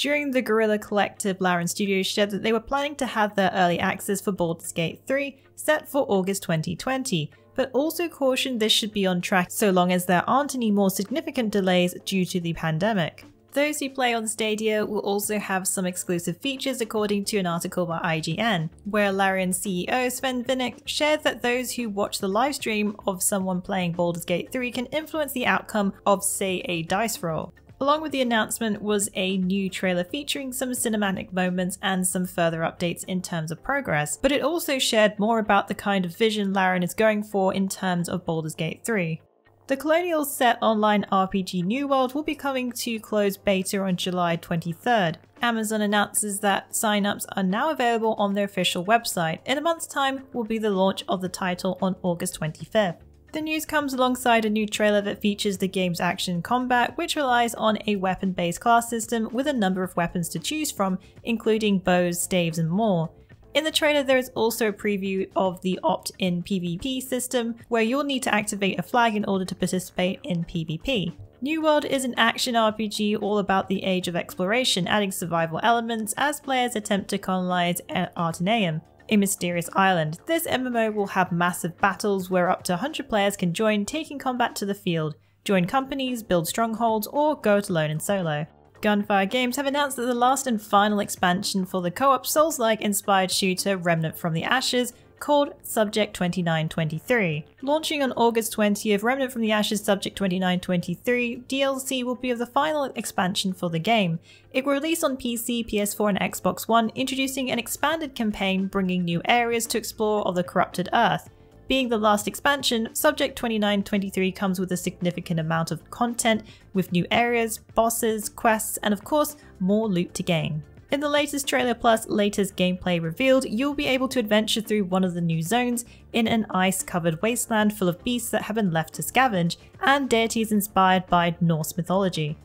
During the Guerrilla Collective, Larian Studios shared that they were planning to have their early access for Baldur's Gate 3 set for August 2020, but also cautioned this should be on track so long as there aren't any more significant delays due to the pandemic. Those who play on Stadia will also have some exclusive features according to an article by IGN, where Larian CEO Sven Vinnick shared that those who watch the livestream of someone playing Baldur's Gate 3 can influence the outcome of, say, a dice roll. Along with the announcement was a new trailer featuring some cinematic moments and some further updates in terms of progress, but it also shared more about the kind of vision Larian is going for in terms of Baldur's Gate 3. The Colonial set online RPG New World will be coming to closed beta on July 23rd. Amazon announces that signups are now available on their official website. In a month's time will be the launch of the title on August 25th. The news comes alongside a new trailer that features the game's action combat, which relies on a weapon-based class system with a number of weapons to choose from, including bows, staves, and more. In the trailer, there is also a preview of the opt-in PvP system, where you'll need to activate a flag in order to participate in PvP. New World is an action RPG all about the age of exploration, adding survival elements as players attempt to colonize Artaneum, a mysterious island. This MMO will have massive battles where up to 100 players can join, taking combat to the field, join companies, build strongholds, or go it alone in solo. Gunfire Games have announced that the last and final expansion for the co-op Souls-like inspired shooter Remnant from the Ashes, called Subject 2923. Launching on August 20th, Remnant from the Ashes Subject 2923 DLC will be the final expansion for the game. It will release on PC, PS4 and Xbox One, introducing an expanded campaign bringing new areas to explore of the corrupted Earth. Being the last expansion, Subject 2923 comes with a significant amount of content, with new areas, bosses, quests, and of course, more loot to gain. In the latest trailer plus latest gameplay revealed, you'll be able to adventure through one of the new zones in an ice-covered wasteland full of beasts that have been left to scavenge, and deities inspired by Norse mythology.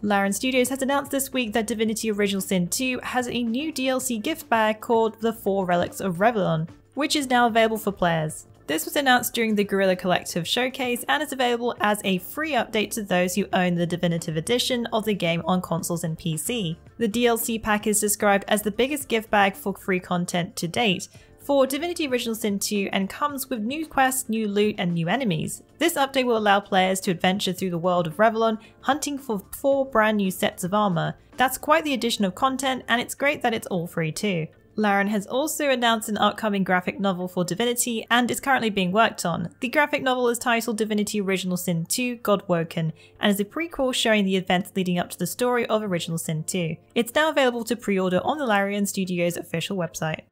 Larian Studios has announced this week that Divinity Original Sin 2 has a new DLC gift bag called the 4 Relics of Revlon, which is now available for players. This was announced during the Guerrilla Collective showcase and is available as a free update to those who own the definitive edition of the game on consoles and PC. The DLC pack is described as the biggest gift bag for free content to date for Divinity Original Sin 2 and comes with new quests, new loot, and new enemies. This update will allow players to adventure through the world of Revlon, hunting for 4 brand new sets of armor. That's quite the addition of content, and it's great that it's all free too. Larian has also announced an upcoming graphic novel for Divinity and is currently being worked on. The graphic novel is titled Divinity Original Sin 2 Godwoken and is a prequel showing the events leading up to the story of Original Sin 2. It's now available to pre-order on the Larian Studios official website.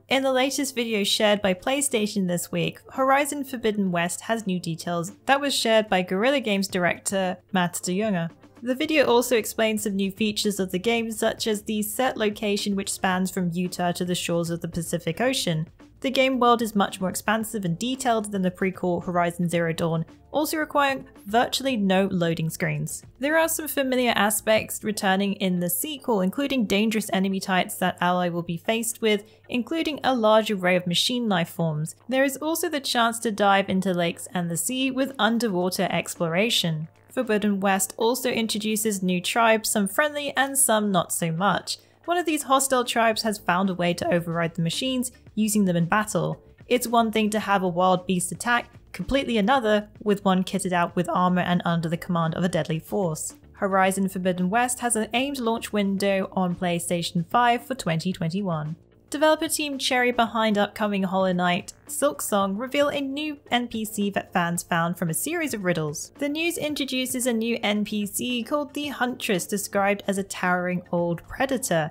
In the latest video shared by PlayStation this week, Horizon Forbidden West has new details that was shared by Guerrilla Games director Matt DeJonge. The video also explains some new features of the game, such as the set location which spans from Utah to the shores of the Pacific Ocean. The game world is much more expansive and detailed than the prequel Horizon Zero Dawn, also requiring virtually no loading screens. There are some familiar aspects returning in the sequel, including dangerous enemy types that Ally will be faced with, including a large array of machine life forms. There is also the chance to dive into lakes and the sea with underwater exploration. Forbidden West also introduces new tribes, some friendly and some not so much. One of these hostile tribes has found a way to override the machines, using them in battle. It's one thing to have a wild beast attack, completely another with one kitted out with armor and under the command of a deadly force. Horizon Forbidden West has an aimed launch window on PlayStation 5 for 2021. Developer team Cherry behind upcoming Hollow Knight, Silksong, reveal a new NPC that fans found from a series of riddles. The news introduces a new NPC called the Huntress, described as a towering old predator.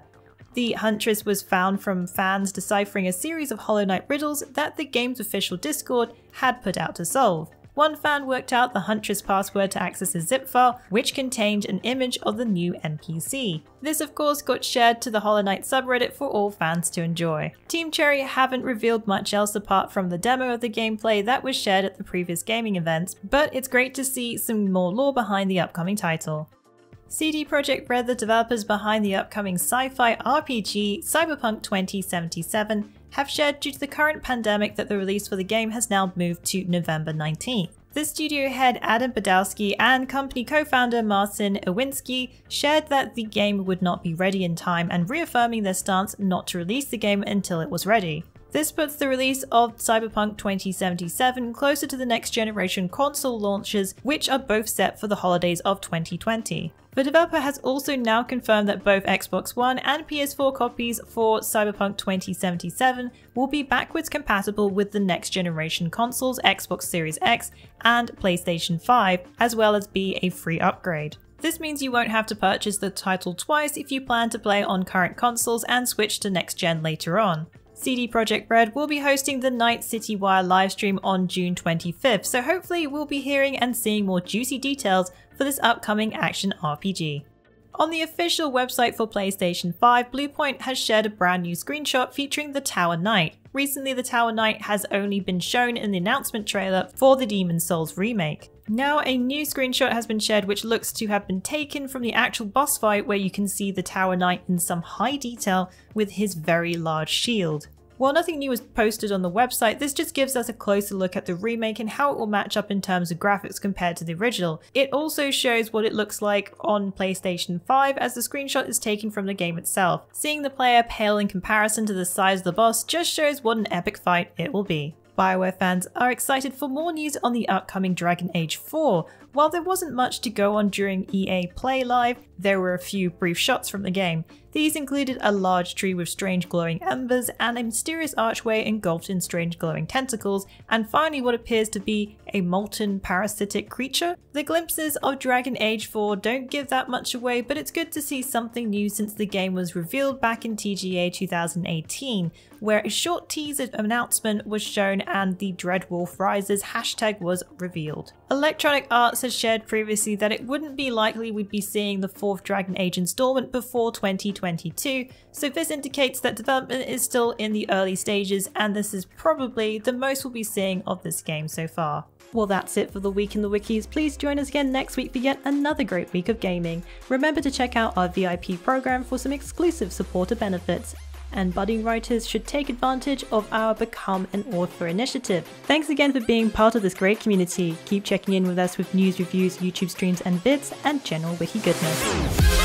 The Huntress was found from fans deciphering a series of Hollow Knight riddles that the game's official Discord had put out to solve. One fan worked out the Huntress password to access a zip file, which contained an image of the new NPC. This of course got shared to the Hollow Knight subreddit for all fans to enjoy. Team Cherry haven't revealed much else apart from the demo of the gameplay that was shared at the previous gaming events, but it's great to see some more lore behind the upcoming title. CD Projekt Red, the developers behind the upcoming sci-fi RPG Cyberpunk 2077, have shared due to the current pandemic that the release for the game has now moved to November 19th. The studio head Adam Badowski and company co-founder Marcin Iwinski shared that the game would not be ready in time and reaffirming their stance not to release the game until it was ready. This puts the release of Cyberpunk 2077 closer to the next generation console launches, which are both set for the holidays of 2020. The developer has also now confirmed that both Xbox One and PS4 copies for Cyberpunk 2077 will be backwards compatible with the next generation consoles, Xbox Series X and PlayStation 5, as well as be a free upgrade. This means you won't have to purchase the title twice if you plan to play on current consoles and switch to next gen later on. CD Projekt Red will be hosting the Night City Wire livestream on June 25th, so hopefully we'll be hearing and seeing more juicy details for this upcoming action RPG. On the official website for PlayStation 5, Bluepoint has shared a brand new screenshot featuring the Tower Knight. Recently, the Tower Knight has only been shown in the announcement trailer for the Demon's Souls remake. Now a new screenshot has been shared which looks to have been taken from the actual boss fight, where you can see the Tower Knight in some high detail with his very large shield. While nothing new was posted on the website, this just gives us a closer look at the remake and how it will match up in terms of graphics compared to the original. It also shows what it looks like on PlayStation 5 as the screenshot is taken from the game itself. Seeing the player pale in comparison to the size of the boss just shows what an epic fight it will be. BioWare fans are excited for more news on the upcoming Dragon Age 4. While there wasn't much to go on during EA Play Live, there were a few brief shots from the game. These included a large tree with strange glowing embers and a mysterious archway engulfed in strange glowing tentacles, and finally what appears to be a molten parasitic creature. The glimpses of Dragon Age 4 don't give that much away, but it's good to see something new since the game was revealed back in TGA 2018, where a short teaser announcement was shown and the Dreadwolf Rises hashtag was revealed. Electronic Arts has shared previously that it wouldn't be likely we'd be seeing the fourth Dragon Age installment before 2022, so this indicates that development is still in the early stages, and this is probably the most we'll be seeing of this game so far. Well, that's it for the Week in the Wikis. Please join us again next week for yet another great week of gaming. Remember to check out our VIP program for some exclusive supporter benefits. And budding writers should take advantage of our Become an Author initiative. Thanks again for being part of this great community. Keep checking in with us with news, reviews, YouTube streams and vids, and general wiki goodness.